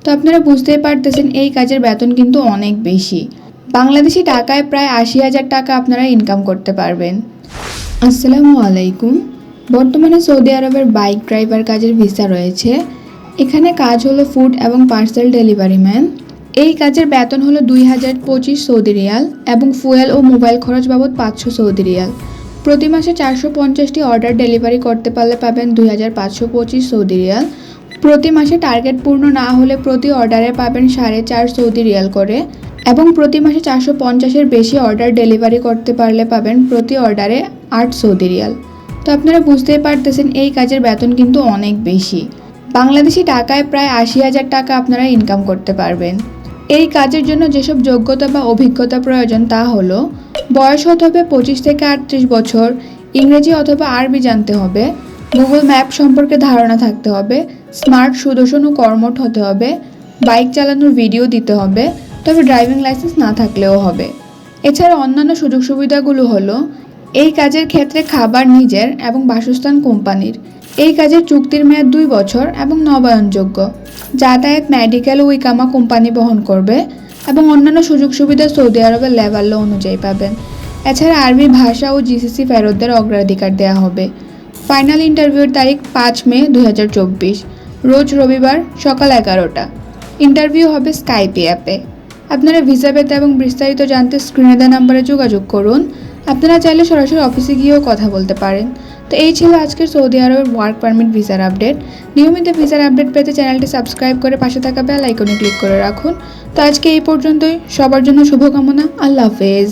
তো আপনারা বুঝতেই পারতেছেন এই কাজের বেতন কিন্তু অনেক বেশি। বাংলাদেশি টাকায় প্রায় ৮০,০০০ টাকা আপনারা ইনকাম করতে পারবেন। আসসালামু আলাইকুম। বর্তমানে সৌদি আরবের বাইক ড্রাইভার কাজের ভিসা রয়েছে। এখানে কাজ হলো ফুড এবং পার্সেল ডেলিভারি ম্যান। এই কাজের বেতন হলো ২,০২৫ সৌদি রিয়াল এবং ফুয়েল ও মোবাইল খরচ বাবদ ৫০০ সৌদি রিয়াল। প্রতি মাসে ৪৫০টি অর্ডার ডেলিভারি করতে পারলে পাবেন ২,৫২৫ সৌদি রিয়াল। প্রতি মাসে টার্গেট পূর্ণ না হলে প্রতি অর্ডারে পাবেন ৪.৫ সৌদি রিয়াল করে এবং প্রতি মাসে ৪৫০-এর বেশি অর্ডার ডেলিভারি করতে পারলে পাবেন প্রতি অর্ডারে ৮ সৌদি রিয়াল। তো আপনারা বুঝতেই পারতেছেন এই কাজের বেতন কিন্তু অনেক বেশি। বাংলাদেশি টাকায় প্রায় ৮০,০০০ টাকা আপনারা ইনকাম করতে পারবেন। এই কাজের জন্য যেসব যোগ্যতা বা অভিজ্ঞতা প্রয়োজন তা হলো বয়স হতে হবে ২৫ থেকে ৩৮ বছর, ইংরেজি অথবা আরবি জানতে হবে, গুগল ম্যাপ সম্পর্কে ধারণা থাকতে হবে, স্মার্ট, সুদর্শন ও কর্মঠ হতে হবে, বাইক চালানোর ভিডিও দিতে হবে, তবে ড্রাইভিং লাইসেন্স না থাকলেও হবে। এছাড়া অন্যান্য সুযোগ সুবিধাগুলো হলো এই কাজের ক্ষেত্রে খাবার নিজের এবং বাসস্থান কোম্পানির। এই কাজের চুক্তির মেয়াদ ২ বছর এবং নবায়নযোগ্য। যাতায়াত, মেডিকেল ও ইকামা কোম্পানি বহন করবে এবং অন্যান্য সুযোগ সুবিধা সৌদি আরবের লেভেল ল অনুযায়ী পাবেন। এছাড়া আরবি ভাষা ও জিসিসি ফেরতদের অগ্রাধিকার দেওয়া হবে। ফাইনাল ইন্টারভিউর তারিখ ৫ মে ২০২৪, রোজ রবিবার সকাল ১১টা। ইন্টারভিউ হবে স্কাইপি অ্যাপে। আপনারা ভিসা পেতে এবং বিস্তারিত জানতে স্ক্রিনে দেওয়া নাম্বারে যোগাযোগ করুন। আপনারা চাইলে সরাসরি অফিসে গিয়েও কথা বলতে পারেন। তো এই ছিল আজকের সৌদি আরবের ওয়ার্ক পারমিট ভিসার আপডেট। নিয়মিত ভিসার আপডেট পেতে চ্যানেলটি সাবস্ক্রাইব করে পাশে থাকা বেল আইকনে ক্লিক করে রাখুন। তো আজকে এই পর্যন্তই। সবার জন্য শুভকামনা। আল্লাহ হাফেজ।